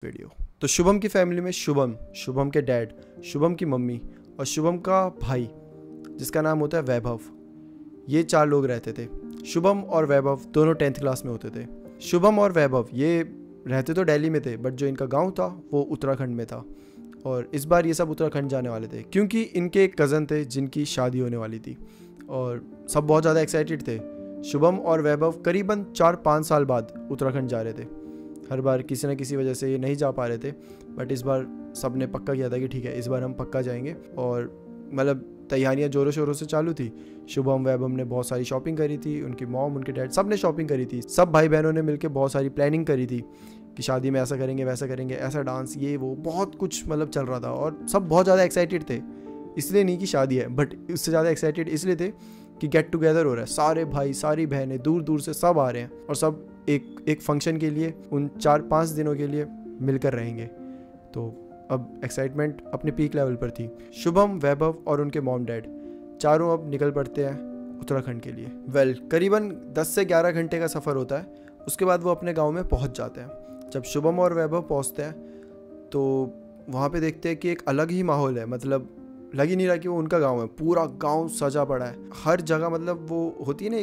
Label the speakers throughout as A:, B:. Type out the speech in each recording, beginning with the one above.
A: Video. तो शुभम की family में शुभम, शुभम के डैड, शुभम की मम्मी और शुभम का भाई जिसका नाम होता है वैभव, ये 4 लोग रहते थे। शुभम और वैभव दोनों 10th क्लास में होते थे। शुभम और वैभव ये रहते तो दिल्ली में थे, बट जो इनका गांव था वो उत्तराखंड में था। और इस बार ये सब उत्तराखंड जाने वाले थे क्योंकि इनके एक कज़न थे जिनकी शादी होने वाली थी और सब बहुत ज़्यादा एक्साइटेड थे। शुभम और वैभव करीबन 4-5 साल बाद उत्तराखंड जा रहे थे। हर बार किसी न किसी वजह से ये नहीं जा पा रहे थे, बट इस बार सब ने पक्का किया था कि ठीक है इस बार हम पक्का जाएंगे। और मतलब तैयारियां ज़ोरों शोरों से चालू थी। शुभम वैभव ने बहुत सारी शॉपिंग करी थी, उनकी मॉम उनके डैड सब ने शॉपिंग करी थी। सब भाई बहनों ने मिलकर बहुत सारी प्लानिंग करी थी कि शादी में ऐसा करेंगे वैसा करेंगे, ऐसा डांस ये वो बहुत कुछ मतलब चल रहा था। और सब बहुत ज़्यादा एक्साइटेड थे, इसलिए नहीं कि शादी है, बट उससे ज़्यादा एक्साइटेड इसलिए थे कि गेट टुगेदर हो रहा है। सारे भाई सारी बहनें दूर दूर से सब आ रहे हैं और सब एक फंक्शन के लिए उन 4-5 दिनों के लिए मिलकर रहेंगे। तो अब एक्साइटमेंट अपने पीक लेवल पर थी। शुभम, वैभव और उनके मॉम डैड चारों अब निकल पड़ते हैं उत्तराखंड के लिए। करीबन 10 से 11 घंटे का सफ़र होता है। उसके बाद वो अपने गांव में पहुंच जाते हैं। जब शुभम और वैभव पहुंचते हैं तो वहाँ पे देखते हैं कि एक अलग ही माहौल है। मतलब लग ही नहीं रहा कि वो उनका गांव है। पूरा गांव सजा पड़ा है हर जगह। मतलब वो होती है ना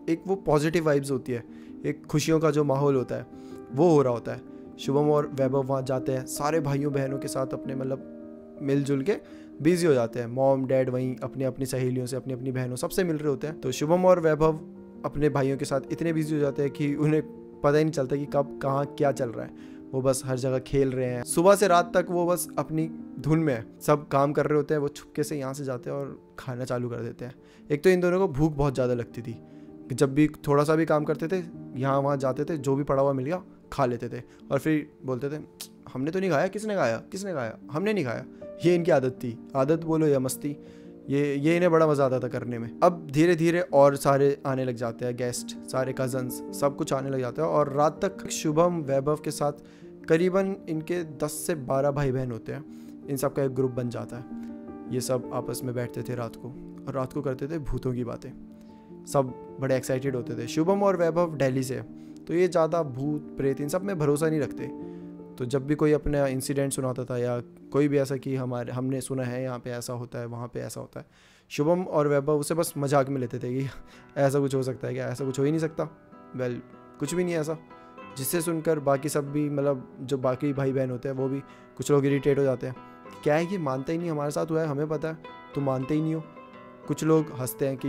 A: एक वो पॉजिटिव वाइब्स होती है, एक खुशियों का जो माहौल होता है वो हो रहा होता है। शुभम और वैभव वहाँ जाते हैं, सारे भाइयों बहनों के साथ अपने मतलब मिलजुल के बिजी हो जाते हैं। मॉम डैड वहीं अपनी अपनी सहेलियों से, अपनी अपनी बहनों सबसे मिल रहे होते हैं। तो शुभम और वैभव अपने भाइयों के साथ इतने बिजी हो जाते हैं कि उन्हें पता ही नहीं चलता कि कब कहाँ क्या चल रहा है। वो बस हर जगह खेल रहे हैं। सुबह से रात तक वो बस अपनी धुन में है। सब काम कर रहे होते हैं, वो छुपके से यहाँ से जाते हैं और खाना चालू कर देते हैं। एक तो इन दोनों को भूख बहुत ज़्यादा लगती थी कि जब भी थोड़ा सा भी काम करते थे यहाँ वहाँ जाते थे, जो भी पड़ा हुआ मिल गया खा लेते थे और फिर बोलते थे हमने तो नहीं खाया, किसने खाया, हमने नहीं खाया। ये इनकी आदत थी, आदत बोलो या मस्ती, ये इन्हें बड़ा मज़ा आता था करने में। अब धीरे धीरे और सारे आने लग जाते हैं, गेस्ट, सारे कज़न्स सब कुछ आने लग जाते हैं। और रात तक शुभम वैभव के साथ करीबन इनके 10 से 12 भाई बहन होते हैं। इन सब का एक ग्रुप बन जाता है। ये सब आपस में बैठते थे रात को और रात को करते थे भूतों की बातें। सब बड़े एक्साइटेड होते थे। शुभम और वैभव दिल्ली से, तो ये ज़्यादा भूत प्रेत इन सब में भरोसा नहीं रखते। तो जब भी कोई अपना इंसिडेंट सुनाता था या कोई भी ऐसा कि हमने सुना है यहाँ पे ऐसा होता है, वहाँ पे ऐसा होता है, शुभम और वैभव उसे बस मजाक में लेते थे कि ऐसा कुछ हो सकता है क्या, ऐसा कुछ हो ही नहीं सकता। कुछ भी नहीं है ऐसा। जिससे सुनकर बाकी सब भी मतलब जो बाकी भाई बहन होते हैं वो भी कुछ लोग इरिटेट हो जाते हैं। क्या है कि मानते ही नहीं, हमारे साथ हुआ है, हमें पता है, तुम मानते ही नहीं हो। कुछ लोग हंसते हैं कि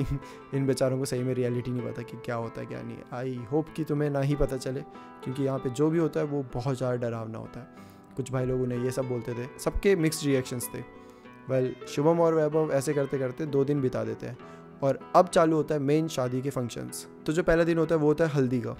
A: इन बेचारों को सही में रियलिटी नहीं पता कि क्या होता है क्या नहीं। आई होप कि तुम्हें ना ही पता चले, क्योंकि यहाँ पे जो भी होता है वो बहुत ज़्यादा डरावना होता है। कुछ भाई लोगों ने ये सब बोलते थे, सबके मिक्स्ड रिएक्शंस थे। शुभम और वैभव ऐसे करते करते 2 दिन बिता देते हैं और अब चालू होता है मेन शादी के फंक्शंस। तो जो पहला दिन होता है वो होता है हल्दी का।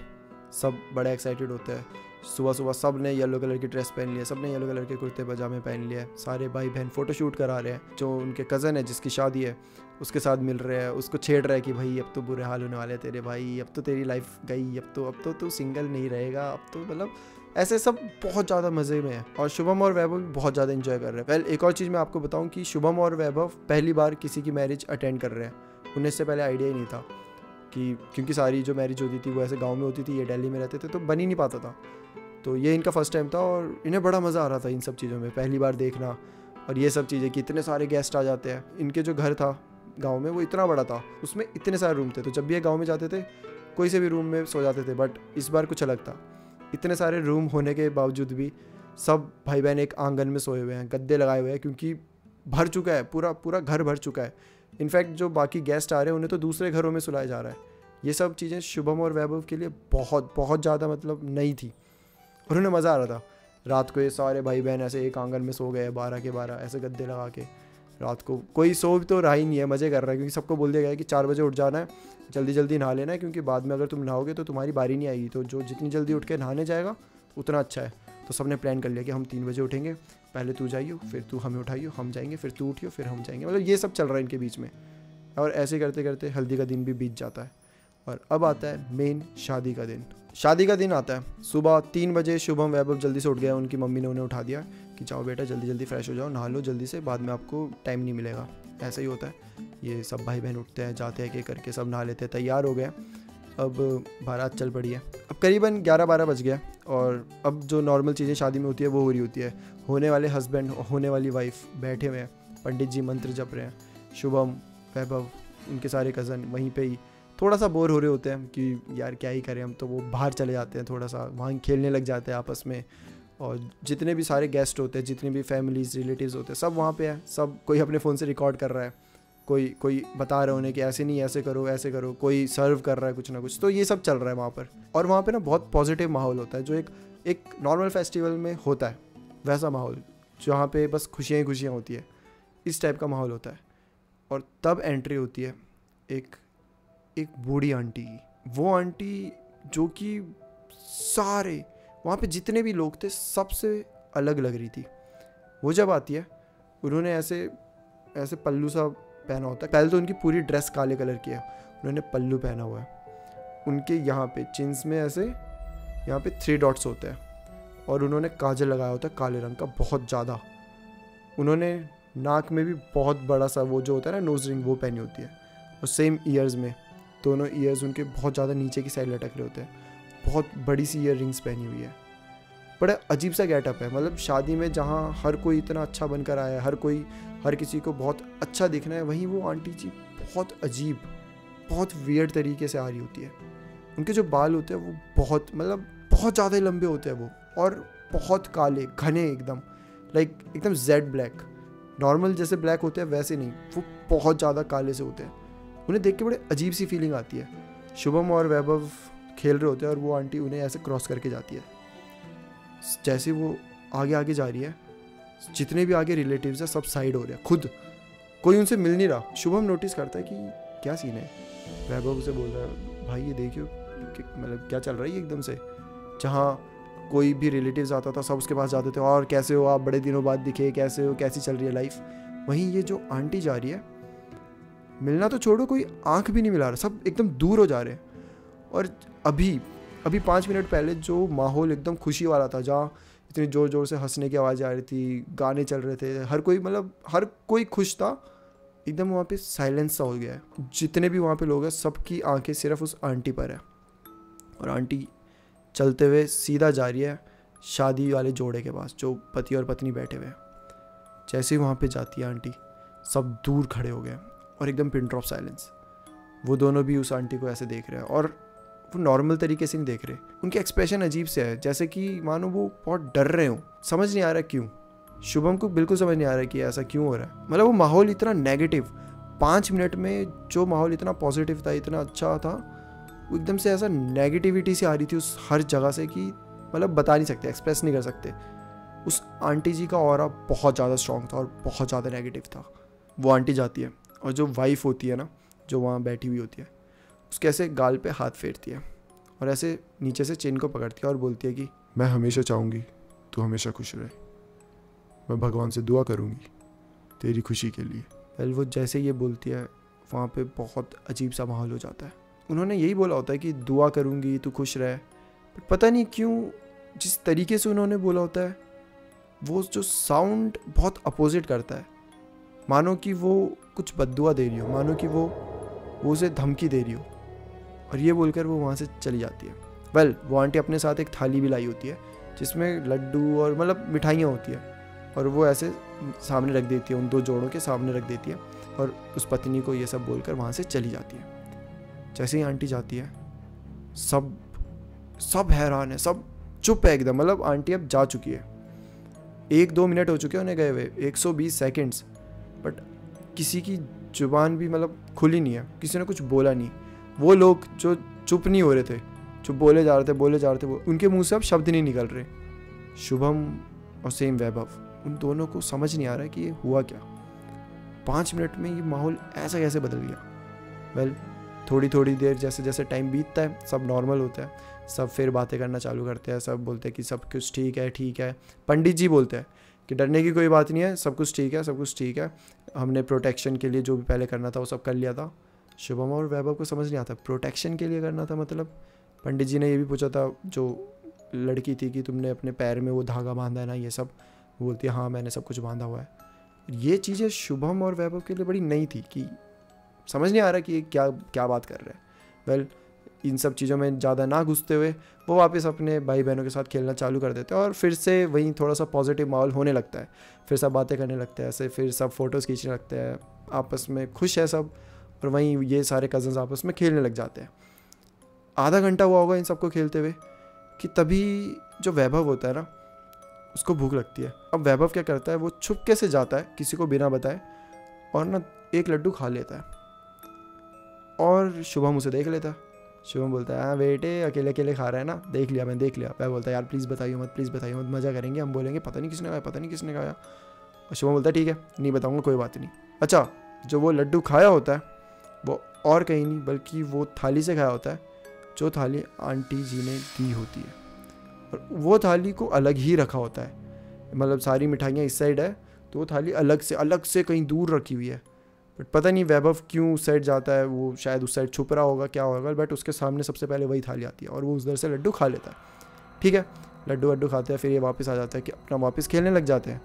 A: सब बड़े एक्साइटेड होते हैं। सुबह सुबह सब ने येलो कलर की ड्रेस पहन लिया, सब ने येलो कलर के कुर्ते पजामे पहन लिए। सारे भाई बहन फ़ोटोशूट करा रहे हैं। जो उनके कज़न है जिसकी शादी है उसके साथ मिल रहे हैं, उसको छेड़ रहे हैं कि भाई अब तो बुरे हाल होने वाले हैं तेरे भाई, अब तो तेरी लाइफ गई, अब तो तू सिंगल नहीं रहेगा, अब तो मतलब ऐसे सब बहुत ज़्यादा मज़े में है। और शुभम और वैभव बहुत ज़्यादा इन्जॉय कर रहे हैं। एक और चीज़ मैं आपको बताऊँ कि शुभम और वैभव पहली बार किसी की मैरिज अटेंड कर रहे हैं। उन्हें इससे पहले आइडिया ही नहीं था क्योंकि सारी जो मैरिज होती थी वो ऐसे गांव में होती थी, ये दिल्ली में रहते थे तो बन ही नहीं पाता था। तो ये इनका फर्स्ट टाइम था और इन्हें बड़ा मज़ा आ रहा था इन सब चीज़ों में, पहली बार देखना। और ये सब चीज़ें कि इतने सारे गेस्ट आ जाते हैं। इनके जो घर था गांव में वो इतना बड़ा था, उसमें इतने सारे रूम थे। तो जब भी ये गाँव में जाते थे कोई से भी रूम में सो जाते थे, बट इस बार कुछ अलग था। इतने सारे रूम होने के बावजूद भी सब भाई बहन एक आंगन में सोए हुए हैं, गद्दे लगाए हुए हैं, क्योंकि भर चुका है, पूरा घर भर चुका है। इनफैक्ट जो बाकी गेस्ट आ रहे हैं उन्हें तो दूसरे घरों में सुलाया जा रहा है। ये सब चीज़ें शुभम और वैभव के लिए बहुत बहुत ज़्यादा मतलब नई थी और उन्हें मज़ा आ रहा था। रात को ये सारे भाई बहन ऐसे एक आंगन में सो गए, 12 के 12 ऐसे गद्दे लगा के। रात को कोई सो भी तो रहा ही नहीं है, मज़े कर रहा है, क्योंकि सबको बोल दिया गया है कि 4 बजे उठ जाना है, जल्दी जल्दी नहा लेना है, क्योंकि बाद में अगर तुम नहाओगे तो तुम्हारी बारी नहीं आएगी। तो जो जितनी जल्दी उठ के नहाने जाएगा उतना अच्छा है। तो सबने प्लान कर लिया कि हम 3 बजे उठेंगे, पहले तू जाइयो, फिर तू हमें उठाइयो, हम जाएंगे, फिर तू उठियो, फिर हम जाएंगे। मतलब ये सब चल रहा है इनके बीच में। और ऐसे करते करते हल्दी का दिन भी बीत जाता है और अब आता है मेन शादी का दिन। शादी का दिन आता है सुबह 3 बजे। शुभम वैभव जल्दी से उठ गया, उनकी मम्मी ने उन्हें उठा दिया कि जाओ बेटा जल्दी जल्दी फ्रेश हो जाओ, नहा लो जल्दी से, बाद में आपको टाइम नहीं मिलेगा। ऐसा ही होता है। ये सब भाई बहन उठते हैं, जाते हैं, कि करके सब नहा लेते हैं, तैयार हो गए। अब बारात चल पड़ी है। अब करीबन 11-12 बज गया और अब जो नॉर्मल चीज़ें शादी में होती है वो हो रही होती है। होने वाले हस्बैंड और होने वाली वाइफ बैठे हुए हैं, पंडित जी मंत्र जप रहे हैं। शुभम, वैभव, उनके सारे कज़न वहीं पे ही थोड़ा सा बोर हो रहे होते हैं कि यार क्या ही करें हम, तो वो बाहर चले जाते हैं, थोड़ा सा वहाँ खेलने लग जाते हैं आपस में। और जितने भी सारे गेस्ट होते हैं, जितने भी फैमिलीज रिलेटिव्स होते हैं, सब वहाँ पे है। सब कोई अपने फ़ोन से रिकॉर्ड कर रहा है, कोई बता रहे उन्हें कि ऐसे नहीं, ऐसे करो ऐसे करो, कोई सर्व कर रहा है कुछ ना कुछ। तो ये सब चल रहा है वहाँ पर। और वहाँ पे ना बहुत पॉजिटिव माहौल होता है, जो एक नॉर्मल फेस्टिवल में होता है वैसा माहौल, जहाँ पे बस खुशियाँ ही खुशियाँ होती है, इस टाइप का माहौल होता है। और तब एंट्री होती है एक बूढ़ी आंटी की। वो आंटी जो कि सारे वहाँ पे जितने भी लोग थे सबसे अलग लग रही थी। वो जब आती है, उन्होंने ऐसे पल्लू सा पहना होता है। पहले तो उनकी पूरी ड्रेस काले कलर की है, उन्होंने पल्लू पहना हुआ है। उनके यहाँ पे चिन्स में ऐसे यहाँ पे 3 डॉट्स होते हैं, और उन्होंने काजल लगाया होता है काले रंग का बहुत ज़्यादा। उन्होंने नाक में भी बहुत बड़ा सा वो जो होता है ना नोज रिंग, वो पहनी होती है। और सेम ईयर्स में, दोनों ईयर्स उनके बहुत ज़्यादा नीचे की साइड लटक रहे होते हैं। बहुत बड़ी सी ईयर रिंग्स पहनी हुई है। बड़ा अजीब सा गेटअप है। मतलब शादी में जहाँ हर कोई इतना अच्छा बनकर आया है, हर किसी को बहुत अच्छा दिखना है, वहीं वो आंटी जी बहुत अजीब, बहुत वियर्ड तरीके से आ रही होती है। उनके जो बाल होते हैं वो बहुत ज़्यादा लंबे होते हैं वो, और बहुत काले घने एकदम, लाइक एकदम जेड ब्लैक। नॉर्मल जैसे ब्लैक होते हैं वैसे नहीं, वो बहुत ज़्यादा काले से होते हैं। उन्हें देख के बड़े अजीब सी फीलिंग आती है। शुभम और वैभव खेल रहे होते हैं और वो आंटी उन्हें ऐसे क्रॉस करके जाती है। जैसे वो आगे जा रही है, जितने भी आगे रिलेटिव्स हैं सब साइड हो रहे हैं, खुद कोई उनसे मिल नहीं रहा। शुभम नोटिस करता है कि क्या सीन है। वैभव उसे बोल रहा है, भाई ये देखियो मतलब क्या चल रहा है एकदम से। जहाँ कोई भी रिलेटिव्स आता था सब उसके पास जाते थे, और कैसे हो आप, बड़े दिनों बाद दिखे, कैसे हो, कैसी चल रही है लाइफ। वहीं ये जो आंटी जा रही है, मिलना तो छोड़ो, कोई आंख भी नहीं मिला रहा, सब एकदम दूर हो जा रहे हैं। और अभी 5 मिनट पहले जो माहौल एकदम खुशी वाला था, जहाँ इतनी ज़ोर ज़ोर से हंसने की आवाज़ आ रही थी, गाने चल रहे थे, हर कोई खुश था, एकदम वहाँ पे साइलेंस सा हो गया है। जितने भी वहाँ पे लोग हैं सबकी आंखें सिर्फ उस आंटी पर है। और आंटी चलते हुए सीधा जा रही है शादी वाले जोड़े के पास, जो पति और पत्नी बैठे हुए हैं। जैसे ही वहाँ पे जाती है आंटी, सब दूर खड़े हो गए और एकदम पिन ड्रॉप साइलेंस। वो दोनों भी उस आंटी को ऐसे देख रहे हैं, और वो नॉर्मल तरीके से नहीं देख रहे। उनके एक्सप्रेशन अजीब से है, जैसे कि मानो वो बहुत डर रहे हो। समझ नहीं आ रहा क्यों। शुभम को बिल्कुल समझ नहीं आ रहा कि ऐसा क्यों हो रहा है। मतलब वो माहौल इतना नेगेटिव, 5 मिनट में जो माहौल इतना पॉजिटिव था, इतना अच्छा था, वो एकदम से ऐसा नेगेटिविटी से आ रही थी उस हर जगह से कि मतलब बता नहीं सकते, एक्सप्रेस नहीं कर सकते। उस आंटी जी का ऑरा बहुत ज़्यादा स्ट्रॉन्ग था और बहुत ज़्यादा नेगेटिव था। वो आंटी जाती है और जो वाइफ होती है ना, जो वहाँ बैठी हुई होती है, उसके ऐसे गाल पे हाथ फेरती है और ऐसे नीचे से चिन को पकड़ती है और बोलती है कि मैं हमेशा चाहूँगी तू हमेशा खुश रहे, मैं भगवान से दुआ करूँगी तेरी खुशी के लिए। वेल वो जैसे ये बोलती है, वहाँ पे बहुत अजीब सा माहौल हो जाता है। उन्होंने यही बोला होता है कि दुआ करूँगी तू खुश रहे, बट पता नहीं क्यों जिस तरीके से उन्होंने बोला होता है, वो जो साउंड बहुत अपोजिट करता है। मानो कि वो कुछ बद्दुआ दे रही हो, मानो कि वो उसे धमकी दे रही हो। और ये बोलकर वो वहाँ से चली जाती है। वेल वो आंटी अपने साथ एक थाली भी लाई होती है जिसमें लड्डू और मतलब मिठाइयाँ होती है, और वो ऐसे सामने रख देती है, उन दो जोड़ों के सामने रख देती है, और उस पत्नी को ये सब बोलकर वहाँ से चली जाती है। जैसे ही आंटी जाती है, सब हैरान है, सब चुप है एकदम। मतलब आंटी अब जा चुकी है, 1-2 मिनट हो चुके हैं उन्हें गए हुए, 120 सेकेंड्स, बट किसी की जुबान भी मतलब खुली नहीं है, किसी ने कुछ बोला नहीं। वो लोग जो चुप नहीं हो रहे थे, जो बोले जा रहे थे, उनके मुंह से अब शब्द नहीं निकल रहे। शुभम और सेम वैभव, उन दोनों को समझ नहीं आ रहा है कि ये हुआ क्या। 5 मिनट में ये माहौल ऐसा कैसे बदल गया। वेल थोड़ी देर जैसे जैसे टाइम बीतता है, सब नॉर्मल होता है, सब फिर बातें करना चालू करते हैं, सब बोलते हैं कि सब कुछ ठीक है। पंडित जी बोलते हैं कि डरने की कोई बात नहीं है, सब कुछ ठीक है, हमने प्रोटेक्शन के लिए जो भी पहले करना था वो सब कर लिया था। शुभम और वैभव को समझ नहीं आता प्रोटेक्शन के लिए करना था मतलब। पंडित जी ने ये भी पूछा था जो लड़की थी कि तुमने अपने पैर में वो धागा बांधा है ना, ये सब। बोलती है हाँ मैंने सब कुछ बांधा हुआ है। ये चीज़ें शुभम और वैभव के लिए बड़ी नई थी कि समझ नहीं आ रहा कि ये क्या बात कर रहे हैं। वेल इन सब चीज़ों में ज़्यादा ना घुसते हुए वो वापस अपने भाई बहनों के साथ खेलना चालू कर देते हैं और फिर से वहीं थोड़ा सा पॉजिटिव माहौल होने लगता है। फिर सब बातें करने लगते हैं ऐसे, फिर सब फ़ोटोज़ खींचने लगते हैं, आपस में खुश है सब, और वहीं ये सारे कज़न्स आपस में खेलने लग जाते हैं। आधा घंटा हुआ होगा इन सबको खेलते हुए कि तभी जो वैभव होता है ना, उसको भूख लगती है। अब वैभव क्या करता है, वो छुपके से जाता है किसी को बिना बताए और ना एक लड्डू खा लेता है और शुभम उसे देख लेता है। शुभम बोलता है हाँ बेटे अकेले अकेले खा रहा है ना, देख लिया, मैं देख लिया। वह बोलता है यार प्लीज़ बताइए मत, प्लीज़ बताइए मत, मज़ा करेंगे, हम बोलेंगे पता नहीं किसने खाया, पता नहीं किसने खाया। और शुभम बोलता है ठीक है नहीं बताऊँगा, कोई बात नहीं। अच्छा, जो वो लड्डू खाया होता है वो और कहीं नहीं बल्कि वो थाली से खाया होता है, जो थाली आंटी जी ने दी होती है, और वो थाली को अलग ही रखा होता है। मतलब सारी मिठाइयाँ इस साइड है तो वो थाली अलग से कहीं दूर रखी हुई है। बट पता नहीं वैभव क्यों उस साइड जाता है, वो शायद उस साइड छुप रहा होगा, क्या होगा, बट उसके सामने सबसे पहले वही थाली आती है और वो उधर से लड्डू खा लेता है। ठीक है, लड्डू वड्डू खाते हैं, फिर ये वापस आ जाता है कि अपना वापस खेलने लग जाते हैं।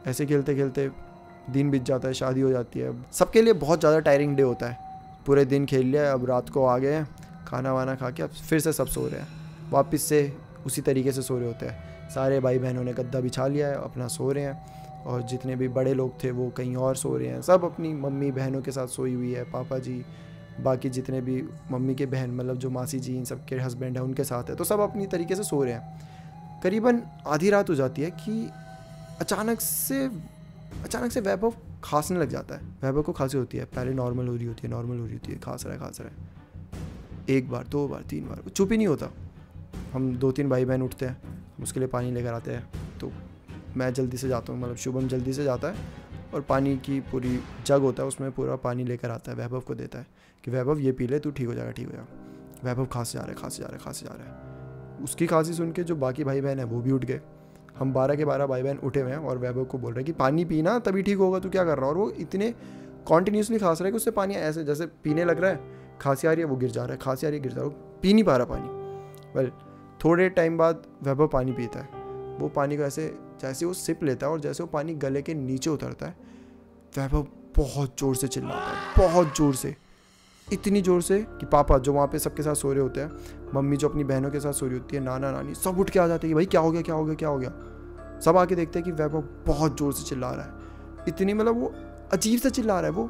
A: ऐसे खेलते खेलते दिन बीत जाता है, शादी हो जाती है। सबके लिए बहुत ज़्यादा टायरिंग डे होता है, पूरे दिन खेल लिया, अब रात को आ गए हैं, खाना वाना खा के अब फिर से सब सो रहे हैं, वापस से उसी तरीके से सो रहे होते हैं। सारे भाई बहनों ने गद्दा बिछा लिया है, अपना सो रहे हैं, और जितने भी बड़े लोग थे वो कहीं और सो रहे हैं। सब अपनी मम्मी बहनों के साथ सोई हुई है, पापा जी, बाकी जितने भी मम्मी के बहन मतलब जो मासी जी इन सब के हस्बैंड हैं उनके साथ है, तो सब अपनी तरीके से सो रहे हैं। करीबन आधी रात हो जाती है कि अचानक से वैभव खांसने लग जाता है। वैभव को खांसी होती है, पहले नॉर्मल हो रही होती है, खांस रहा है, एक बार, दो बार, तीन बार, चुप ही नहीं होता। हम 2-3 भाई बहन उठते हैं, हम उसके लिए पानी लेकर आते हैं। तो मैं जल्दी से जाता हूँ, मतलब शुभम जल्दी से जाता है और पानी की पूरी जग होता है उसमें पूरा पानी लेकर आता है, वैभव को देता है कि वैभव ये पी ले, तू ठीक हो जाएगा। वैभव खांसे जा रहा है। उसकी खांसी सुन के जो बाकी भाई बहन है वो भी उठ गए। हम 12 के 12 भाई बहन उठे हुए हैं और वैभव को बोल रहे हैं कि पानी पीना तभी ठीक होगा, तू क्या कर रहा है। और वो इतने कॉन्टीन्यूसली खांस रहा है कि उससे पानी ऐसे जैसे पीने लग रहा है, खांसी आ रही है वो गिर जा रहा है, खांसी आ रही है गिर जा रहा है, वो पी नहीं पा रहा पानी। थोड़े टाइम बाद वैभव पानी पीता है। वो पानी को ऐसे जैसे वो सिप लेता है और जैसे वो पानी गले के नीचे उतरता है, वैभव बहुत ज़ोर से चिल्लाता है, बहुत ज़ोर से, इतनी ज़ोर से कि पापा जो वहाँ पे सबके साथ सो रहे होते हैं, मम्मी जो अपनी बहनों के साथ सो रही होती है, नाना नानी सब उठ के आ जाते हैं कि भाई क्या हो गया। सब आके देखते हैं कि वैभव बहुत ज़ोर से चिल्ला रहा है। इतनी मतलब वो अजीब सा चिल्ला रहा है, वो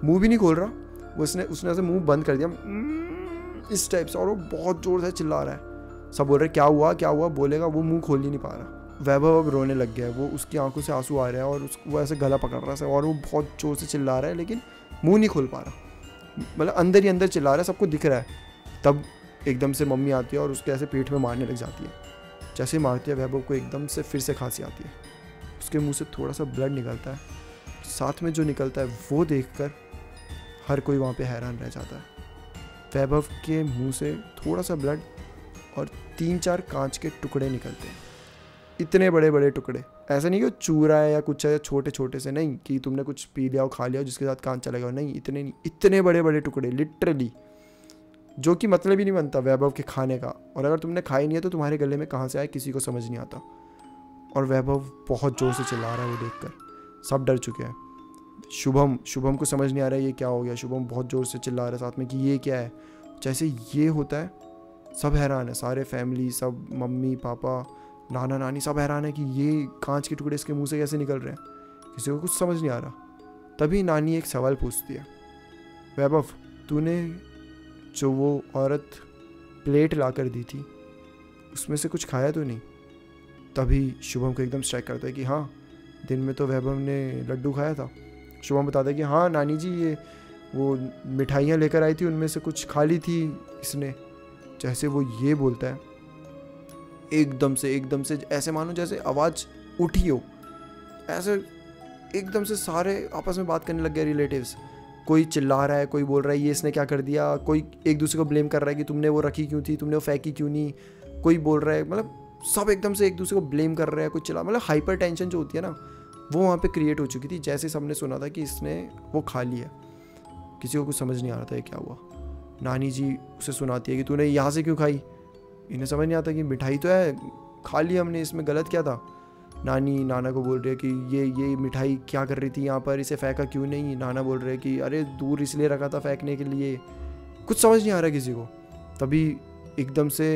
A: मुँह भी नहीं खोल रहा, वो उसने ऐसे मुँह बंद कर दिया इस टाइप से, और वो बहुत ज़ोर से चिल्ला रहा है। सब बोल रहे क्या हुआ बोलेगा, वो मुंह खोल ही नहीं पा रहा। वैभव अब रोने लग गया है, वो उसकी आंखों से आंसू आ रहे हैं और वो ऐसे गला पकड़ रहा है और वो बहुत जोर से चिल्ला रहा है, लेकिन मुंह नहीं खोल पा रहा, मतलब अंदर ही अंदर चिल्ला रहा है, सबको दिख रहा है। तब एकदम से मम्मी आती है और उसके ऐसे पेट में मारने लग जाती है। जैसे मारती है वैभव को एकदम से फिर से खांसी आती है, उसके मुँह से थोड़ा सा ब्लड निकलता है। साथ में जो निकलता है वो देख हर कोई वहाँ पर हैरान रह जाता है। वैभव के मुँह से थोड़ा सा ब्लड और 3-4 कांच के टुकड़े निकलते हैं, इतने बड़े बड़े टुकड़े। ऐसा नहीं कि चूरा है या कुछ है छोटे छोटे से, नहीं कि तुमने कुछ पी लिया और खा लिया जिसके साथ कांच चला गया, नहीं, इतने बड़े बड़े टुकड़े लिटरली, जो कि मतलब ही नहीं बनता वैभव के खाने का। और अगर तुमने खाई नहीं है तो तुम्हारे गले में कहाँ से आए किसी को समझ नहीं आता। और वैभव बहुत ज़ोर से चिल्ला रहा है, वो देखकर सब डर चुके हैं। शुभम को समझ नहीं आ रहा है ये क्या हो गया। शुभम बहुत ज़ोर से चिल्ला रहा है साथ में कि ये क्या है। जैसे ये होता है सब हैरान है, सारे फैमिली, सब मम्मी पापा नाना नानी सब हैरान है कि ये कांच के टुकड़े इसके मुंह से कैसे निकल रहे हैं, किसी को कुछ समझ नहीं आ रहा। तभी नानी एक सवाल पूछती है, वैभव तूने जो वो औरत प्लेट ला कर दी थी उसमें से कुछ खाया तो नहीं। तभी शुभम को एकदम स्ट्राइक करता है कि हाँ, दिन में तो वैभव ने लड्डू खाया था। शुभम बताता है कि हाँ नानी जी, ये वो मिठाइयाँ लेकर आई थी उनमें से कुछ खा ली थी इसने। जैसे वो ये बोलता है एकदम से ऐसे मानो जैसे आवाज़ उठी हो, ऐसे एकदम से सारे आपस में बात करने लग गए रिलेटिव्स। कोई चिल्ला रहा है, कोई बोल रहा है ये इसने क्या कर दिया, कोई एक दूसरे को ब्लेम कर रहा है कि तुमने वो रखी क्यों थी, तुमने वो फेंकी क्यों नहीं। कोई बोल रहा है, मतलब सब एकदम से एक दूसरे को ब्लेम कर रहे हैं, कुछ चिल्ला, मतलब हाइपर टेंशन जो होती है ना वो वहाँ पे क्रिएट हो चुकी थी। जैसे सबने सुना था कि इसने वो खा लिया, किसी को कुछ समझ नहीं आ रहा था ये क्या हुआ। नानी जी उसे सुनाती है कि तूने यहाँ से क्यों खाई। इन्हें समझ नहीं आता कि मिठाई तो है, खा ली हमने, इसमें गलत क्या था। नानी नाना को बोल रही है कि ये मिठाई क्या कर रही थी यहाँ पर, इसे फेंका क्यों नहीं। नाना बोल रहे हैं कि अरे दूर इसलिए रखा था फेंकने के लिए। कुछ समझ नहीं आ रहा किसी को। तभी एकदम से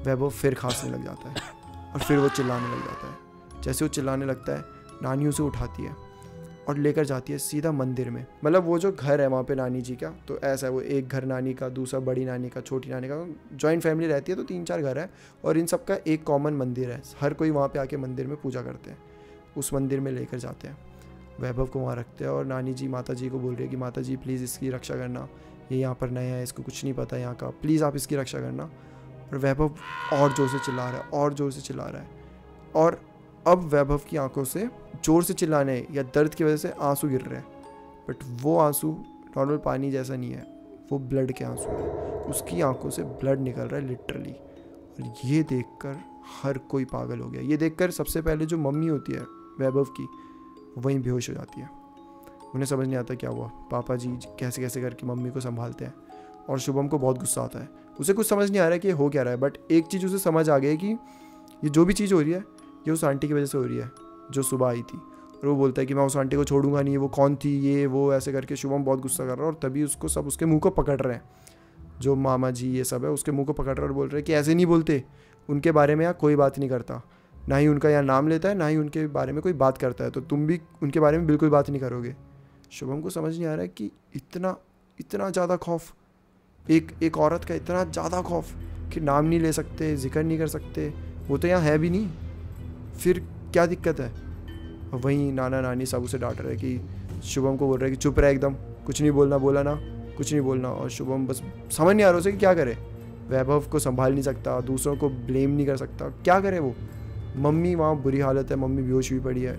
A: वैभव फिर खांसने लग जाता है और फिर वो चिल्लाने लग जाता है। जैसे वो चिल्लाने लगता है, नानी उसे उठाती है और लेकर जाती है सीधा मंदिर में। मतलब वो जो घर है वहाँ पे नानी जी का, तो ऐसा है, वो एक घर नानी का, दूसरा बड़ी नानी का, छोटी नानी का, जॉइंट फैमिली रहती है, तो 3-4 घर है और इन सब का एक कॉमन मंदिर है। हर कोई वहाँ पे आके मंदिर में पूजा करते हैं। उस मंदिर में लेकर जाते हैं, वैभव को वहाँ रखते हैं और नानी जी माता जी को बोल रही है कि माता जी प्लीज़ इसकी रक्षा करना, ये यहाँ पर नया है, इसको कुछ नहीं पता यहाँ का, प्लीज़ आप इसकी रक्षा करना। और वैभव और ज़ोर से चिल्ला रहा है और ज़ोर से चिल्ला रहा है और अब वैभव की आंखों से ज़ोर से चिल्लाने या दर्द की वजह से आंसू गिर रहे हैं, बट वो आंसू नॉर्मल पानी जैसा नहीं है, वो ब्लड के आंसू है। उसकी आंखों से ब्लड निकल रहा है लिटरली। और ये देखकर हर कोई पागल हो गया। ये देखकर सबसे पहले जो मम्मी होती है वैभव की, वहीं बेहोश हो जाती है। उन्हें समझ नहीं आता क्या हुआ। पापा जी कैसे कैसे करके मम्मी को संभालते हैं और शुभम को बहुत गुस्सा आता है। उसे कुछ समझ नहीं आ रहा है कि ये हो क्या रहा है, बट एक चीज़ उसे समझ आ गई है कि ये जो भी चीज़ हो रही है ये उस आंटी की वजह से हो रही है जो सुबह आई थी। और वो बोलता है कि मैं उस आंटी को छोड़ूंगा नहीं, वो कौन थी, ये वो ऐसे करके शुभम बहुत गुस्सा कर रहा है। और तभी उसको सब उसके मुंह को पकड़ रहे हैं, जो मामा जी ये सब है उसके मुंह को पकड़ रहे हैं और बोल रहे हैं कि ऐसे नहीं बोलते, उनके बारे में यहाँ कोई बात नहीं करता, ना ही उनका यहाँ नाम लेता है, ना ही उनके बारे में कोई बात करता है, तो तुम भी उनके बारे में बिल्कुल बात नहीं करोगे। शुभम को समझ नहीं आ रहा है कि इतना ज़्यादा खौफ, एक औरत का इतना ज़्यादा खौफ कि नाम नहीं ले सकते, जिक्र नहीं कर सकते, वो तो यहाँ है भी नहीं, फिर क्या दिक्कत है। वहीं नाना नानी सब उसे डांट रहे हैं कि शुभम को बोल रहे हैं कि चुप रहे, एकदम कुछ नहीं बोलना, बोला ना कुछ नहीं बोलना। और शुभम बस समझ नहीं आ रहा उसे कि क्या करे। वैभव को संभाल नहीं सकता, दूसरों को ब्लेम नहीं कर सकता, क्या करे वो। मम्मी वहाँ बुरी हालत है, मम्मी बेहोश हुई पड़ी है।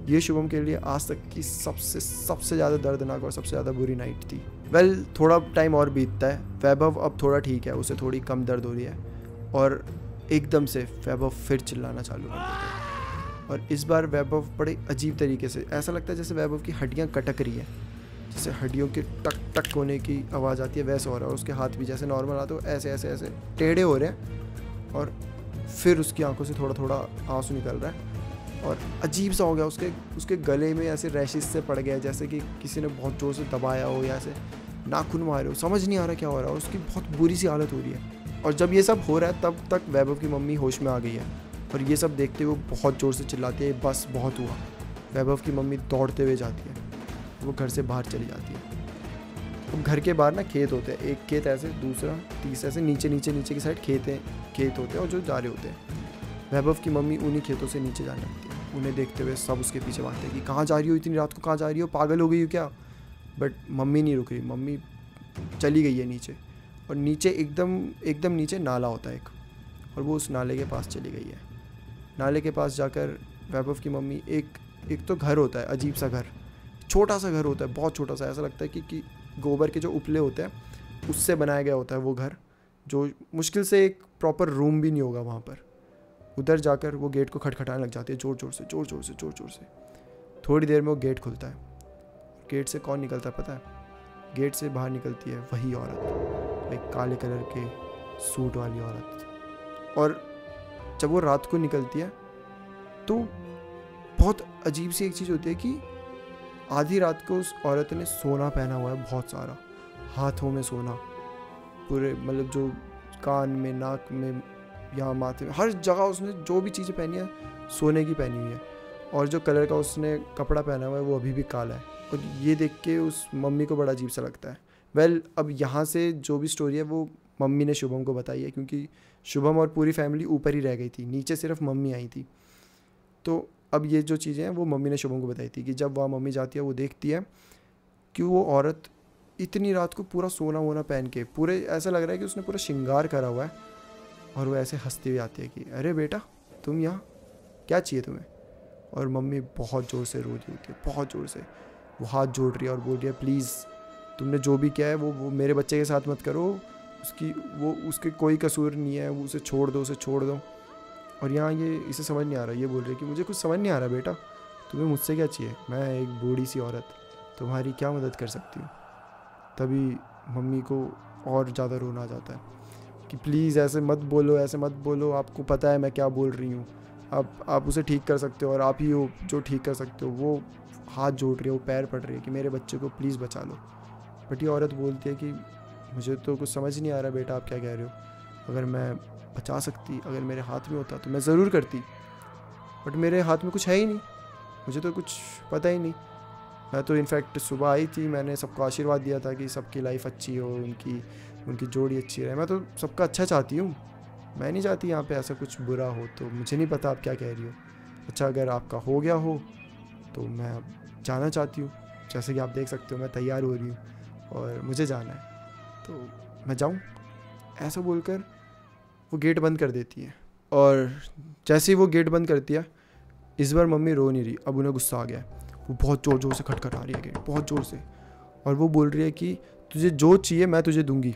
A: ये शुभम के लिए आज तक की सबसे ज़्यादा दर्दनाक और सबसे ज़्यादा बुरी नाइट थी। वेल, थोड़ा टाइम और बीतता है, वैभव अब थोड़ा ठीक है, उसे थोड़ी कम दर्द हो रही है और एकदम से वैभव फिर चिल्लाना चालू कर देता है। और इस बार वैभव बड़े अजीब तरीके से, ऐसा लगता है जैसे वैभव की हड्डियाँ कटक रही है, जैसे हड्डियों के टक टक होने की आवाज़ आती है वैसे हो रहा है। और उसके हाथ भी जैसे नॉर्मल आते हो ऐसे ऐसे ऐसे टेढ़े हो रहे हैं और फिर उसकी आंखों से थोड़ा थोड़ा आंसू निकल रहा है और अजीब सा हो गया। उसके गले में ऐसे रैशेस से पड़ गया, जैसे कि किसी ने बहुत ज़ोर से दबाया हो या ऐसे नाखून मारे हो, समझ नहीं आ रहा क्या हो रहा है और उसकी बहुत बुरी सी हालत हो रही है। और जब ये सब हो रहा है तब तक वैभव की मम्मी होश में आ गई है और ये सब देखते हुए बहुत ज़ोर से चिल्लाती है, बस बहुत हुआ। वैभव की मम्मी दौड़ते हुए जाती है, वो घर से बाहर चली जाती है। अब घर के बाहर ना खेत होते हैं, एक खेत ऐसे, दूसरा तीसरा ऐसे, नीचे की साइड खेत होते हैं और जो जा रहे होते हैं। वैभव की मम्मी उन्हीं खेतों से नीचे जाने लगती है। उन्हें देखते हुए सब उसके पीछे भागते हैं कि कहाँ जा रही हो इतनी रात को, कहाँ जा रही हो, पागल हो गई हो क्या। बट मम्मी नहीं रुक रही, मम्मी चली गई है नीचे। और नीचे एकदम नीचे नाला होता है एक, और वो उस नाले के पास चली गई है। नाले के पास जाकर वैभव की मम्मी एक तो घर होता है, अजीब सा घर, छोटा सा घर होता है, बहुत छोटा सा, ऐसा लगता है कि गोबर के जो उपले होते हैं उससे बनाया गया होता है वो घर, जो मुश्किल से एक प्रॉपर रूम भी नहीं होगा वहाँ पर। उधर जाकर वो गेट को खटखटाने लग जाती है ज़ोर ज़ोर से। थोड़ी देर में वो गेट खुलता है। गेट से कौन निकलता है पता है? गेट से बाहर निकलती है वही औरत, एक काले कलर के सूट वाली औरत। और जब वो रात को निकलती है तो बहुत अजीब सी एक चीज़ होती है कि आधी रात को उस औरत ने सोना पहना हुआ है, बहुत सारा, हाथों में सोना, पूरे मतलब जो कान में, नाक में, यहाँ माथे में, हर जगह उसने जो भी चीज़ें पहनी है सोने की पहनी हुई है। और जो कलर का उसने कपड़ा पहना हुआ है वो अभी भी काला है। और ये देख के उस मम्मी को बड़ा अजीब सा लगता है। वेल, अब यहाँ से जो भी स्टोरी है वो मम्मी ने शुभम को बताई है, क्योंकि शुभम और पूरी फैमिली ऊपर ही रह गई थी, नीचे सिर्फ मम्मी आई थी। तो अब ये जो चीज़ें हैं वो मम्मी ने शुभम को बताई थी कि जब वहाँ मम्मी जाती है वो देखती है कि वो औरत इतनी रात को पूरा सोना वोना पहन के, पूरे ऐसा लग रहा है कि उसने पूरा श्रृंगार करा हुआ है, और वो ऐसे हंसती हुई आती है कि अरे बेटा तुम यहाँ, क्या चाहिए तुम्हें। और मम्मी बहुत ज़ोर से रो रही होती है, बहुत ज़ोर से। वो हाथ जोड़ रही है और बोल रही है प्लीज़ तुमने जो भी किया है वो मेरे बच्चे के साथ मत करो, उसके कोई कसूर नहीं है, वो उसे छोड़ दो। और यहाँ ये इसे समझ नहीं आ रहा, ये बोल रही है कि मुझे कुछ समझ नहीं आ रहा बेटा, तुम्हें मुझसे क्या चाहिए, मैं एक बूढ़ी सी औरत तुम्हारी क्या मदद कर सकती हूँ। तभी मम्मी को और ज़्यादा रोना आ जाता है कि प्लीज़ ऐसे मत बोलो, आपको पता है मैं क्या बोल रही हूँ, आप उसे ठीक कर सकते हो और आप ही हो जो ठीक कर सकते हो। वो हाथ जोड़ रही है, वो पैर पड़ रही है कि मेरे बच्चे को प्लीज़ बचा लो। बट ये औरत बोलती है कि मुझे तो कुछ समझ नहीं आ रहा बेटा, आप क्या कह रहे हो। अगर मैं बचा सकती, अगर मेरे हाथ में होता तो मैं ज़रूर करती, बट मेरे हाथ में कुछ है ही नहीं, मुझे तो कुछ पता ही नहीं। मैं तो इनफैक्ट सुबह आई थी, मैंने सबको आशीर्वाद दिया था कि सबकी लाइफ अच्छी हो, उनकी जोड़ी अच्छी रहे। मैं तो सबका अच्छा चाहती हूँ, मैं नहीं चाहती यहाँ पे ऐसा कुछ बुरा हो। तो मुझे नहीं पता आप क्या कह रही हो। अच्छा, अगर आपका हो गया हो तो मैं जाना चाहती हूँ, जैसे कि आप देख सकते हो मैं तैयार हो रही हूँ और मुझे जाना है, तो मैं जाऊँ। ऐसा बोलकर वो गेट बंद कर देती है। और जैसे ही वो गेट बंद करती है, इस बार मम्मी रो नहीं रही, अब उन्हें गुस्सा आ गया है। वो बहुत ज़ोर ज़ोर से खटखटा रही है गेट, बहुत ज़ोर से, और वो बोल रही है कि तुझे जो चाहिए मैं तुझे दूंगी,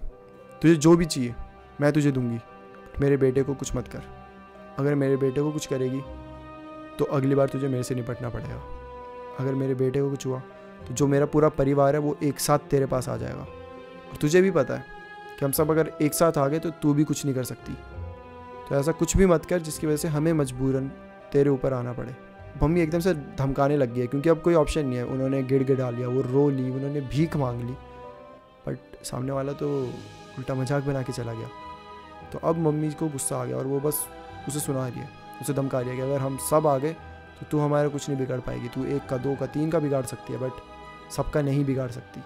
A: तुझे जो भी चाहिए मैं तुझे दूंगी, मेरे बेटे को कुछ मत कर। अगर मेरे बेटे को कुछ करेगी तो अगली बार तुझे मेरे से निपटना पड़ेगा। अगर मेरे बेटे को कुछ हुआ तो जो मेरा पूरा परिवार है वो एक साथ तेरे पास आ जाएगा। और तुझे भी पता है कि हम सब अगर एक साथ आ गए तो तू भी कुछ नहीं कर सकती। तो ऐसा कुछ भी मत कर जिसकी वजह से हमें मजबूरन तेरे ऊपर आना पड़े। मम्मी एकदम से धमकाने लग गई है, क्योंकि अब कोई ऑप्शन नहीं है। उन्होंने गिड़गिड़ा लिया, वो रो ली, उन्होंने भीख मांग ली, बट सामने वाला तो उल्टा मजाक बना के चला गया। तो अब मम्मी को गुस्सा आ गया और वो बस उसे सुना रही है, उसे धमका रही है कि अगर हम सब आ गए तो तू हमारा कुछ नहीं बिगाड़ पाएगी। तू 1 का 2 का 3 का बिगाड़ सकती है, बट सबका नहीं बिगाड़ सकती।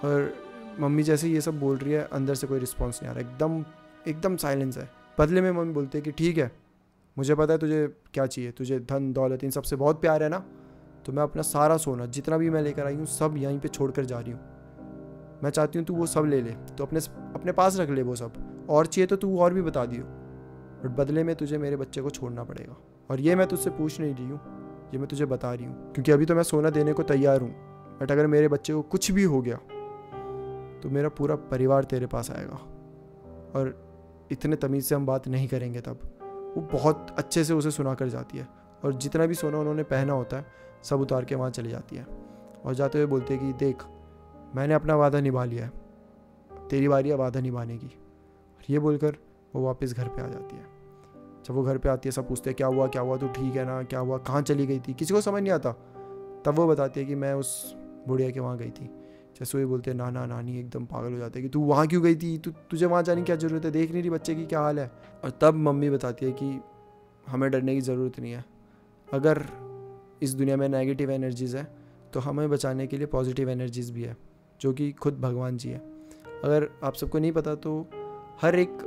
A: और मम्मी जैसे ये सब बोल रही है, अंदर से कोई रिस्पॉन्स नहीं आ रहा, एकदम साइलेंस है। बदले में मम्मी बोलती है कि ठीक है, मुझे पता है तुझे क्या चाहिए, तुझे धन दौलत इन सबसे बहुत प्यार है ना, तो मैं अपना सारा सोना जितना भी मैं लेकर आई हूँ सब यहीं पे छोड़ कर जा रही हूँ। मैं चाहती हूँ तू वो सब ले ले, तो अपने पास रख ले वो सब, और चाहिए तो तू और भी बता दियो, बट बदले में तुझे मेरे बच्चे को छोड़ना पड़ेगा। और ये मैं तुझसे पूछ नहीं रही हूँ, ये मैं तुझे बता रही हूँ, क्योंकि अभी तो मैं सोना देने को तैयार हूँ, बट अगर मेरे बच्चे को कुछ भी हो गया तो मेरा पूरा परिवार तेरे पास आएगा। और इतने तमीज़ से हम बात नहीं करेंगे तब। वो बहुत अच्छे से उसे सुना कर जाती है, और जितना भी सोना उन्होंने पहना होता है सब उतार के वहाँ चली जाती है, और जाते हुए बोलती है कि देख, मैंने अपना वादा निभा लिया है, तेरी बारी है वादा निभाने की। और ये बोलकर वो वापस घर पे आ जाती है। जब वो घर पे आती है, सब पूछते हैं क्या हुआ, तू ठीक है ना, क्या हुआ, कहाँ चली गई थी, किसी को समझ नहीं आता। तब वो बताती है कि मैं उस बुढ़िया के वहाँ गई थी। जैसे वो बोलते हैं नाना नानी एकदम पागल हो जाते हैं कि तू वहाँ क्यों गई थी, तुझे वहाँ जाने की क्या ज़रूरत है, देख नहीं रही बच्चे की क्या हाल है। और तब मम्मी बताती है कि हमें डरने की ज़रूरत नहीं है। अगर इस दुनिया में नेगेटिव एनर्जीज़ है तो हमें बचाने के लिए पॉजिटिव एनर्जीज़ भी है, जो कि खुद भगवान जी है। अगर आप सबको नहीं पता तो हर एक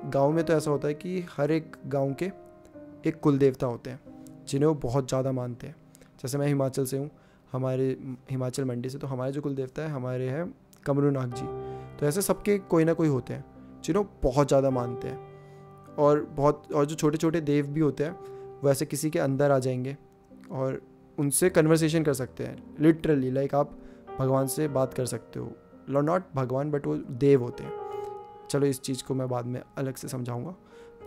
A: गांव में तो ऐसा होता है कि हर एक गांव के एक कुल देवता होते हैं जिन्हें वो बहुत ज़्यादा मानते हैं। जैसे मैं हिमाचल से हूँ, हमारे हिमाचल मंडी से, तो हमारे जो कुल देवता है हमारे हैं कमरूनाग जी। तो ऐसे सबके कोई ना कोई होते हैं जिन्हें बहुत ज़्यादा मानते हैं। और जो छोटे छोटे देव भी होते हैं वो ऐसे किसी के अंदर आ जाएंगे और उनसे कन्वर्सेशन कर सकते हैं, लिटरली लाइक आप भगवान से बात कर सकते हो। नॉट भगवान, बट वो देव होते हैं। चलो इस चीज़ को मैं बाद में अलग से समझाऊंगा।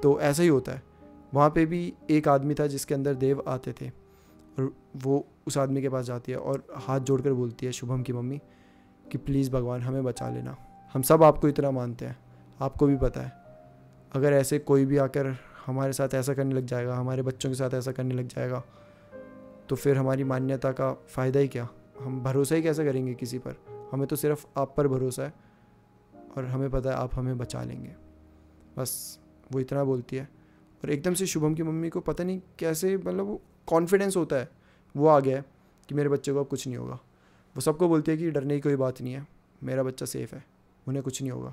A: तो ऐसा ही होता है। वहाँ पे भी एक आदमी था जिसके अंदर देव आते थे, और वो उस आदमी के पास जाती है और हाथ जोड़कर बोलती है शुभम की मम्मी कि प्लीज़ भगवान हमें बचा लेना, हम सब आपको इतना मानते हैं, आपको भी पता है अगर ऐसे कोई भी आकर हमारे साथ ऐसा करने लग जाएगा, हमारे बच्चों के साथ ऐसा करने लग जाएगा, तो फिर हमारी मान्यता का फ़ायदा ही क्या, हम भरोसा ही कैसे करेंगे किसी पर। हमें तो सिर्फ आप पर भरोसा है और हमें पता है आप हमें बचा लेंगे। बस वो इतना बोलती है और एकदम से शुभम की मम्मी को पता नहीं कैसे वो कॉन्फिडेंस होता है, वो आ गया है कि मेरे बच्चे को अब कुछ नहीं होगा। वो सबको बोलती है कि डरने की कोई बात नहीं है, मेरा बच्चा सेफ़ है, उन्हें कुछ नहीं होगा,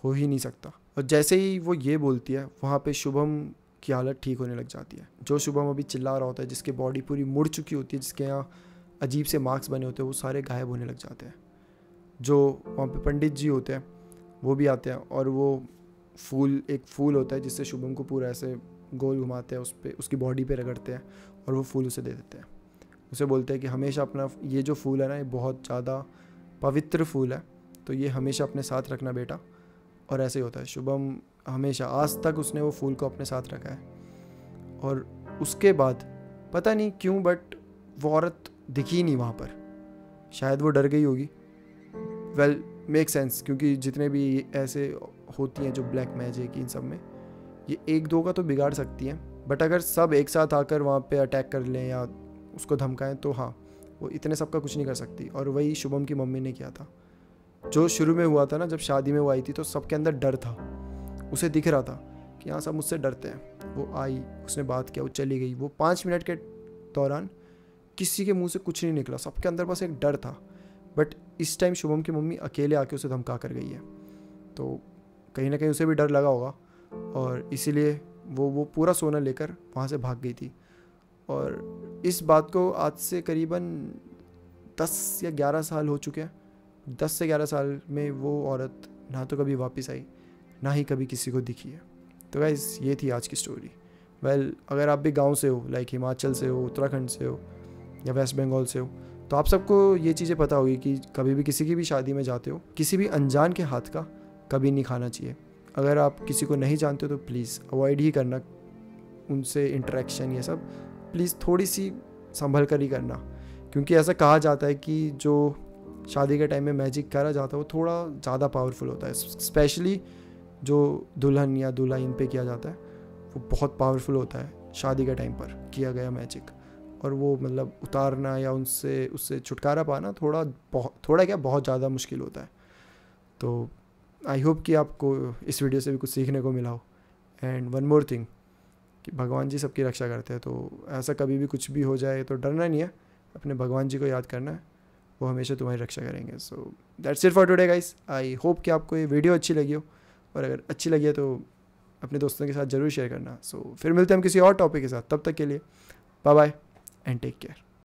A: हो ही नहीं सकता। और जैसे ही वो ये बोलती है वहाँ पे शुभम की हालत ठीक होने लग जाती है। जो शुभम अभी चिल्ला रहा होता है, जिसकी बॉडी पूरी मुड़ चुकी होती है, जिसके यहाँ अजीब से मार्क्स बने होते हैं, वो सारे गायब होने लग जाते हैं। जो वहाँ पे पंडित जी होते हैं वो भी आते हैं और वो एक फूल होता है जिससे शुभम को पूरा ऐसे गोल घुमाते हैं, उस पर उसकी बॉडी पे रगड़ते हैं और वो फूल उसे दे देते हैं। उसे बोलते हैं कि हमेशा अपना ये जो फूल है ना, ये बहुत ज़्यादा पवित्र फूल है, तो ये हमेशा अपने साथ रखना बेटा। और ऐसे ही होता है। शुभम हमेशा आज तक उसने वो फूल को अपने साथ रखा है। और उसके बाद पता नहीं क्यों बट वो औरत दिखी नहीं वहाँ पर, शायद वो डर गई होगी। वेल मेक सेंस, क्योंकि जितने भी ऐसे होती हैं जो ब्लैक मैजिक, इन सब में ये 1-2 का तो बिगाड़ सकती हैं, बट अगर सब एक साथ आकर वहाँ पे अटैक कर लें या उसको धमकाएं तो हाँ, वो इतने सब का कुछ नहीं कर सकती। और वही शुभम की मम्मी ने किया था। जो शुरू में हुआ था ना, जब शादी में वो आई थी तो सबके अंदर डर था, उसे दिख रहा था कि यहाँ सब मुझसे डरते हैं। वो आई, उसने बात किया, वो चली गई। वो 5 मिनट के दौरान किसी के मुंह से कुछ नहीं निकला, सबके अंदर बस एक डर था। बट इस टाइम शुभम की मम्मी अकेले आके उसे धमका कर गई है, तो कहीं ना कहीं उसे भी डर लगा होगा और इसीलिए वो पूरा सोना लेकर वहाँ से भाग गई थी। और इस बात को आज से करीबन 10 या 11 साल हो चुके हैं। 10 से 11 साल में वो औरत ना तो कभी वापस आई, ना ही कभी किसी को दिखी है। तो गाइस ये थी आज की स्टोरी। अगर आप भी गांव से हो, लाइक हिमाचल से हो, उत्तराखंड से हो या वेस्ट बंगाल से हो, तो आप सबको ये चीज़ें पता होगी कि कभी भी किसी की भी शादी में जाते हो, किसी भी अनजान के हाथ का कभी नहीं खाना चाहिए। अगर आप किसी को नहीं जानते हो तो प्लीज़ अवॉइड ही करना उनसे इंटरेक्शन, ये सब प्लीज़ थोड़ी सी संभल कर ही करना। क्योंकि ऐसा कहा जाता है कि जो शादी के टाइम में मैजिक करा जाता है वो थोड़ा ज़्यादा पावरफुल होता है। स्पेशली जो दुल्हन या दूल्हा इन पे किया जाता है वो बहुत पावरफुल होता है शादी के टाइम पर किया गया मैजिक। और वो मतलब उतारना या उससे छुटकारा पाना थोड़ा क्या बहुत ज़्यादा मुश्किल होता है। तो आई होप कि आपको इस वीडियो से भी कुछ सीखने को मिला हो। एंड वन मोर थिंग कि भगवान जी सबकी रक्षा करते हैं, तो ऐसा कभी भी कुछ भी हो जाए तो डरना नहीं है, अपने भगवान जी को याद करना है, वो हमेशा तुम्हारी रक्षा करेंगे। So that's it for today guys. I hope कि आपको ये वीडियो अच्छी लगी हो, और अगर अच्छी लगी है तो अपने दोस्तों के साथ ज़रूर शेयर करना। सो फिर मिलते हैं हम किसी और टॉपिक के साथ, तब तक के लिए bye bye and take care.